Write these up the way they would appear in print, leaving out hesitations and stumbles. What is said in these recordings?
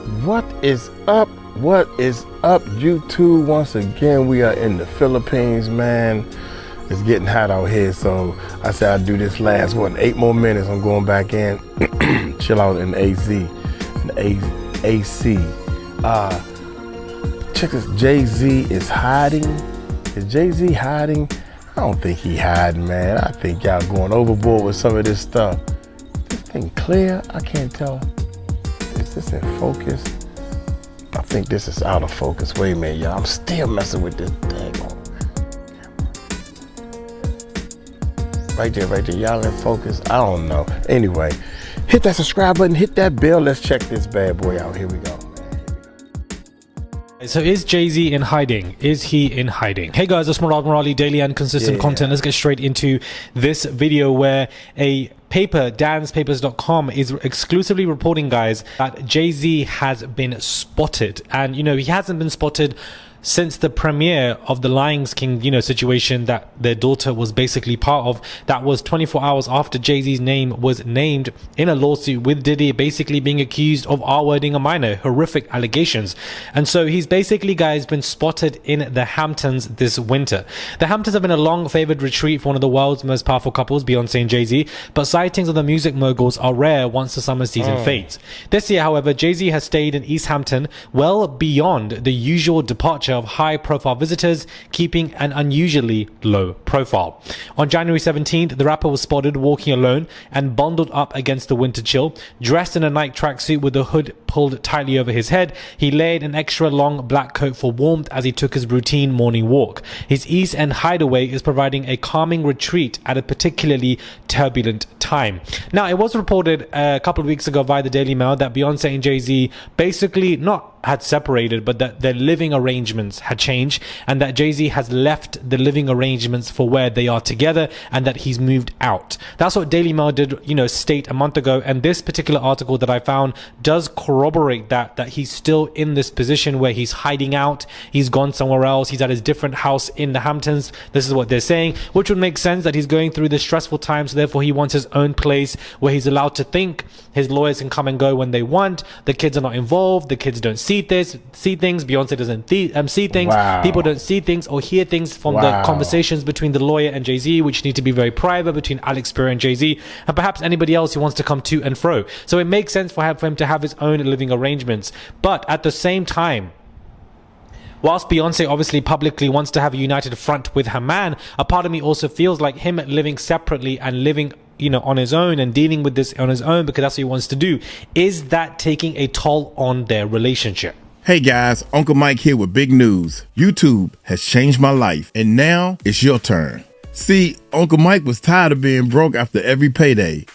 What is up? What is up, YouTube? Once again, we are in the Philippines, man. It's getting hot out here, so I said I'd do this last 8 more minutes. I'm going back in, chill out in AC. Check this. Jay-Z is hiding. Is Jay-Z hiding? I don't think he hiding, man. I think y'all going overboard with some of this stuff. This thing clear? I can't tell. Is this in focus? I think this is out of focus. Wait a minute, y'all. I'm still messing with this thing. Right there. Y'all in focus? I don't know. Anyway, hit that subscribe button, hit that bell. Let's check this bad boy out. Here we go. So is Jay-Z in hiding? Is he in hiding? Hey guys, it's 𝗟𝗡𝗡𝗞𝗦, daily and consistent content. Let's get straight into this video where a paper, danspapers.com, is exclusively reporting, guys, that Jay-Z has been spotted. And, you know, he hasn't been spotted since the premiere of the Lion King, situation that their daughter was basically part of. That was 24 hours after Jay-Z's name was named in a lawsuit with Diddy, basically being accused of R-wording a minor. Horrific allegations. And so he's basically, guys, been spotted in the Hamptons this winter. The Hamptons have been a long favored retreat for one of the world's most powerful couples, Beyoncé and Jay-Z, but sightings of the music moguls are rare once the summer season fades. This year, however, Jay-Z has stayed in East Hampton well beyond the usual departure of high-profile visitors, keeping an unusually low profile. On January 17th, the rapper was spotted walking alone and bundled up against the winter chill. Dressed in a Nike tracksuit with the hood pulled tightly over his head, he layered an extra long black coat for warmth as he took his routine morning walk. His East End hideaway is providing a calming retreat at a particularly turbulent time. Now, it was reported a couple of weeks ago via the Daily Mail that Beyoncé and Jay-Z basically not had separated, but that their living arrangements had changed, and that Jay-Z has left the living arrangements for where they are together, and that he's moved out. That's what Daily Mail did, state a month ago. And this particular article that I found does corroborate that he's still in this position where he's hiding out. He's gone somewhere else. He's at his different house in the Hamptons. This is what they're saying, which would make sense that he's going through this stressful time. So therefore he wants his own place where he's allowed to think. His lawyers can come and go when they want. The kids are not involved. The kids don't see things. Beyonce doesn't see things. Wow. People don't see things or hear things from the conversations between the lawyer and Jay-Z, which need to be very private, between Alex Spear and Jay-Z, and perhaps anybody else who wants to come to and fro. So it makes sense for him to have his own living arrangements. But at the same time, whilst Beyonce obviously publicly wants to have a united front with her man, a part of me also feels like him living separately and living on his own and dealing with this on his own because that's what he wants to do. Is that taking a toll on their relationship? Hey guys, Uncle Mike here with big news. YouTube has changed my life, and now it's your turn. See, Uncle Mike was tired of being broke after every payday,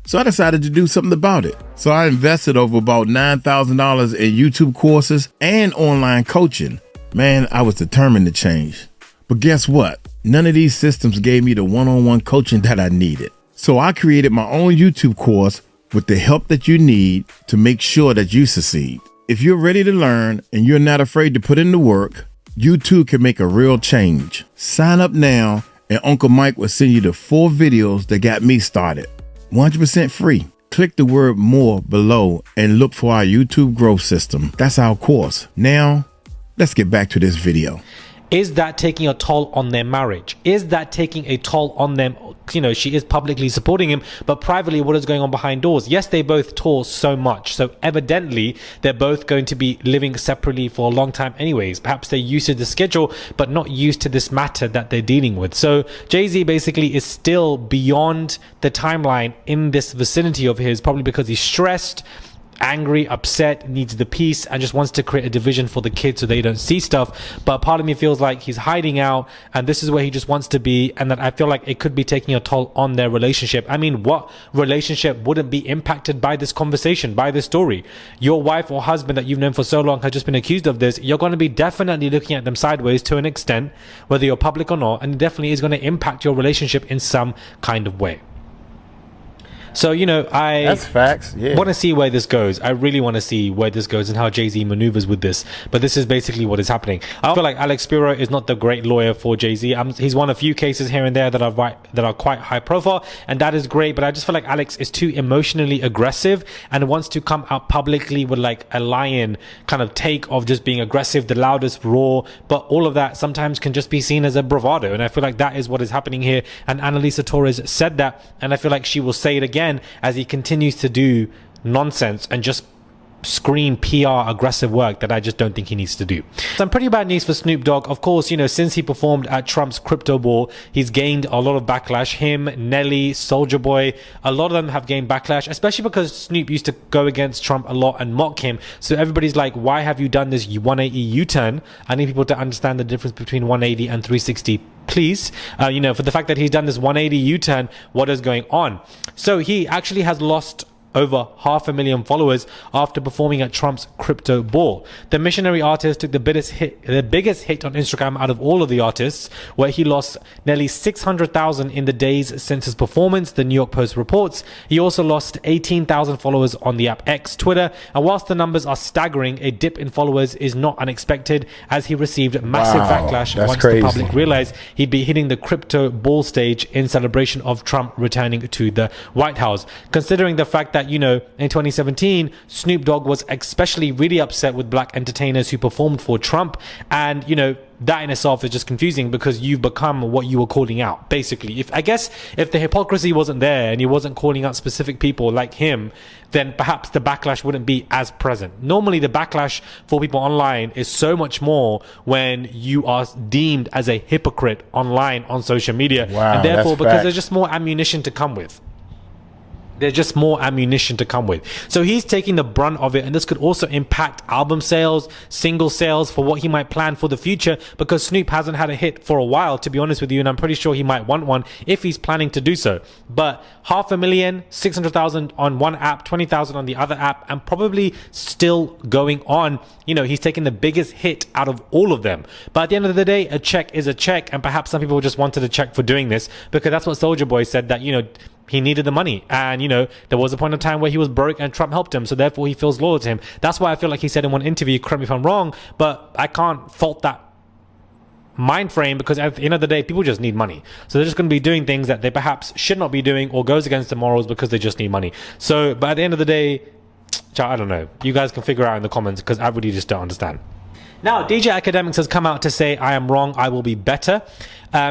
so I decided to do something about it. So I invested over about $9,000 in YouTube courses and online coaching. Man, I was determined to change. But guess what? None of these systems gave me the one-on-one coaching that I needed. So I created my own YouTube course with the help that you need to make sure that you succeed. If you're ready to learn and you're not afraid to put in the work, you too can make a real change. Sign up now and Uncle Mike will send you the 4 videos that got me started. 100% free. Click the word more below and look for our YouTube growth system. That's our course. Now, let's get back to this video. Is that taking a toll on their marriage? Is that taking a toll on them? She is publicly supporting him, but privately, what is going on behind doors? Yes, they both tour so much. So evidently, they're both going to be living separately for a long time anyways. Perhaps they're used to the schedule, but not used to this matter that they're dealing with. So Jay-Z basically is still beyond the timeline in this vicinity of his, probably because he's stressed, angry, upset, needs the peace, and just wants to create a division for the kids so they don't see stuff. But part of me feels like he's hiding out, and this is where he just wants to be, and that I feel like it could be taking a toll on their relationship. I mean, what relationship wouldn't be impacted by this conversation, by this story? Your wife or husband that you've known for so long has just been accused of this. You're going to be definitely looking at them sideways to an extent, whether you're public or not, and it definitely is going to impact your relationship in some kind of way. So, you know, That's facts. Yeah. want to see where this goes. I really want to see where this goes and how Jay-Z maneuvers with this. But this is basically what is happening. I feel like Alex Spiro is not the great lawyer for Jay-Z. He's won a few cases here and there that are quite high profile, and that is great. But I just feel like Alex is too emotionally aggressive and wants to come out publicly with like a lion kind of take of just being aggressive, the loudest, raw. But all of that sometimes can just be seen as a bravado. And I feel like that is what is happening here. And Annalisa Torres said that, and I feel like she will say it again as he continues to do nonsense and just scream PR aggressive work that I just don't think he needs to do. Some pretty bad news for Snoop Dogg. Of course, you know, since he performed at Trump's crypto ball, he's gained a lot of backlash. Him, Nelly, Soulja Boy, a lot of them have gained backlash, especially because Snoop used to go against Trump a lot and mock him. So everybody's like, why have you done this 180 U-turn? I need people to understand the difference between 180 and 360. Please, you know, for the fact that he's done this 180 U-turn, what is going on? So he actually has lost over 500,000 followers after performing at Trump's crypto ball. The missionary artist took the biggest hit on Instagram out of all of the artists, where he lost nearly 600,000 in the days since his performance, the New York Post reports. He also lost 18,000 followers on the app X, Twitter, and whilst the numbers are staggering, a dip in followers is not unexpected, as he received massive backlash once the public realized he'd be hitting the crypto ball stage in celebration of Trump returning to the White House. Considering the fact that, you know, in 2017, Snoop Dogg was especially really upset with black entertainers who performed for Trump. And, you know, that in itself is just confusing because you've become what you were calling out. Basically, if the hypocrisy wasn't there and he wasn't calling out specific people like him, then perhaps the backlash wouldn't be as present. Normally, the backlash for people online is so much more when you are deemed as a hypocrite online on social media. Wow, and therefore, because fact. there's just more ammunition to come with. There's just more ammunition to come with. So he's taking the brunt of it, and this could also impact album sales, single sales for what he might plan for the future, because Snoop hasn't had a hit for a while, to be honest with you, and I'm pretty sure he might want one if he's planning to do so. But 500,000, 600,000 on one app, 20,000 on the other app, and probably still going on. You know, he's taking the biggest hit out of all of them. But at the end of the day, a check is a check, and perhaps some people just wanted a check for doing this, because that's what Soulja Boy said, that, you know, he needed the money, and you know, there was a point in time where he was broke and Trump helped him, so therefore he feels loyal to him. That's why I feel like he said in one interview, correct me if I'm wrong, but I can't fault that mind frame, because at the end of the day, people just need money. So they're just going to be doing things that they perhaps should not be doing or goes against the morals because they just need money. So, but at the end of the day, I don't know. You guys can figure out in the comments, because I really just don't understand. Now, DJ Academics has come out to say, I am wrong, I will be better.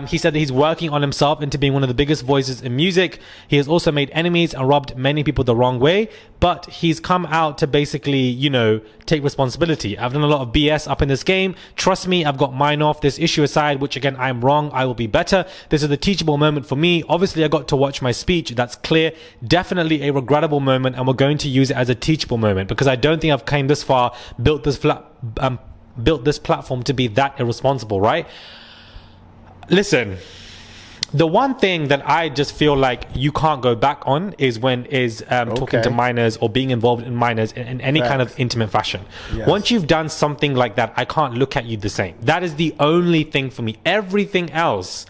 He said that he's working on himself into being one of the biggest voices in music. He has also made enemies and rubbed many people the wrong way, but he's come out to basically, you know, take responsibility. I've done a lot of BS up in this game. Trust me, I've got mine off. This issue aside, which again, I am wrong, I will be better. This is a teachable moment for me. Obviously, I got to watch my speech. That's clear. Definitely a regrettable moment, and we're going to use it as a teachable moment, because I don't think I've came this far, built this platform to be that irresponsible, right? Listen, the one thing that I just feel like you can't go back on is when talking to minors or being involved in minors in any kind of intimate fashion. Yes. Once you've done something like that, I can't look at you the same. That is the only thing for me. Everything else,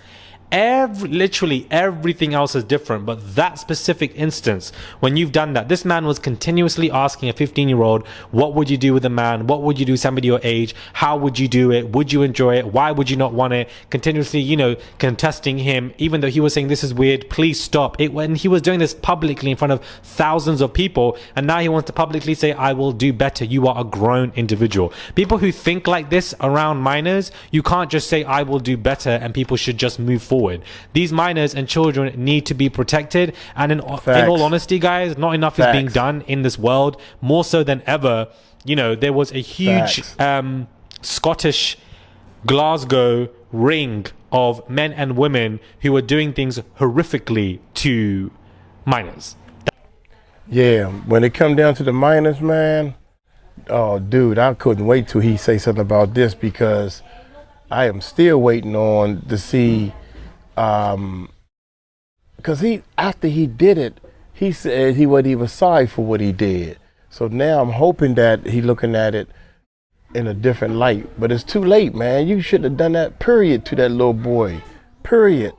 literally everything else is different, but that specific instance, when you've done that, this man was continuously asking a 15-year-old, what would you do with a man? What would you do somebody your age? How would you do it? Would you enjoy it? Why would you not want it? Continuously, you know, contesting him, even though he was saying, this is weird, please stop it, when he was doing this publicly in front of thousands of people. And now he wants to publicly say, I will do better. You are a grown individual. People who think like this around minors, you can't just say, I will do better, and people should just move forward. These minors and children need to be protected, and in all honesty, guys, not enough is being done in this world, more so than ever. You know, there was a huge Scottish Glasgow ring of men and women who were doing things horrifically to minors. Yeah, when it come down to the minors, man, oh dude, I couldn't wait till he say something about this, because I am still waiting on to see, because after he did it, he said he wasn't even sorry for what he did. So now I'm hoping that he looking at it in a different light. But it's too late, man. You should have done that, period, to that little boy. Period.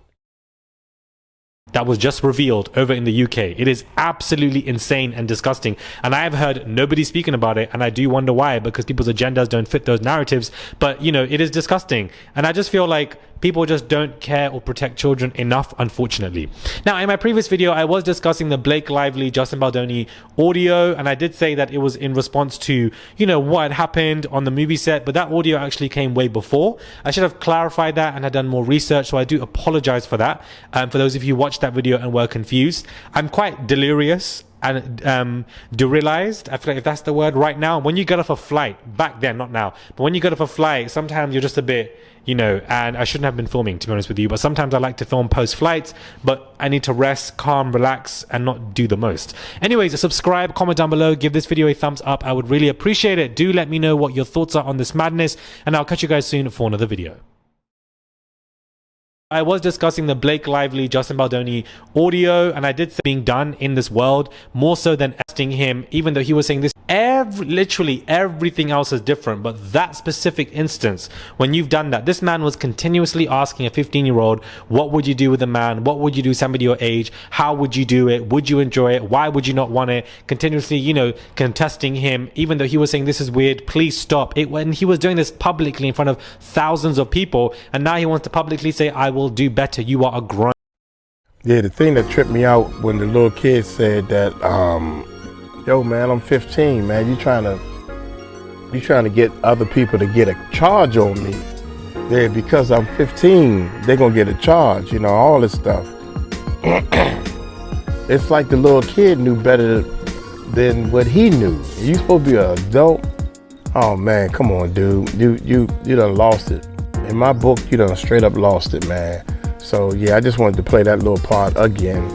that was just revealed over in the UK. It is absolutely insane and disgusting. And I have heard nobody speaking about it. And I do wonder why, because people's agendas don't fit those narratives. But, you know, it is disgusting. And I just feel like people just don't care or protect children enough, unfortunately. Now, in my previous video, I was discussing the Blake Lively, Justin Baldoni audio, and I did say that it was in response to, you know, what had happened on the movie set, but that audio actually came way before. I should have clarified that and had done more research, so I do apologize for that. For those of you who watched that video and were confused, I'm quite delirious and derealized, I feel like, if that's the word, right now. When you get off a flight, back then, not now, but when you get off a flight, sometimes you're just a bit, you know, and I shouldn't have been filming, to be honest with you, but sometimes I like to film post-flights, but I need to rest, calm, relax, and not do the most. Anyways, subscribe, comment down below, give this video a thumbs up. I would really appreciate it. Do let me know what your thoughts are on this madness, and I'll catch you guys soon for another video. I was discussing the Blake Lively, Justin Baldoni audio, and I did say being done in this world more so than asking him, even though he was saying this. Literally everything else is different, but that specific instance, when you've done that, this man was continuously asking a 15-year-old, what would you do with a man? What would you do somebody your age? How would you do it? Would you enjoy it? Why would you not want it? Continuously, you know, contesting him, even though he was saying this is weird, please stop it. When he was doing this publicly in front of thousands of people, and now he wants to publicly say, I will do better. You are a grown. Yeah, the thing that tripped me out when the little kid said that, yo man, I'm 15, man. You trying to get other people to get a charge on me. Yeah, because I'm 15, they're gonna get a charge, you know, all this stuff. It's like the little kid knew better than what he knew. You supposed to be an adult. Oh man, come on, dude. You done lost it. In my book, you done straight up lost it, man. So yeah, I just wanted to play that little part again,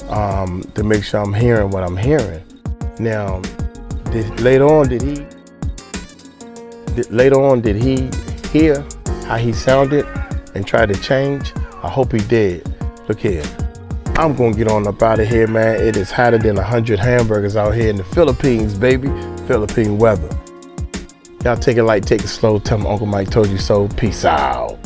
to make sure I'm hearing what I'm hearing. Now, later on, did he hear how he sounded and try to change? I hope he did. Look here, I'm gonna get on up out of here, man. It is hotter than 100 hamburgers out here in the Philippines, baby. Philippine weather. Y'all take it light, take it slow. Tell me Uncle Mike told you so. Peace out.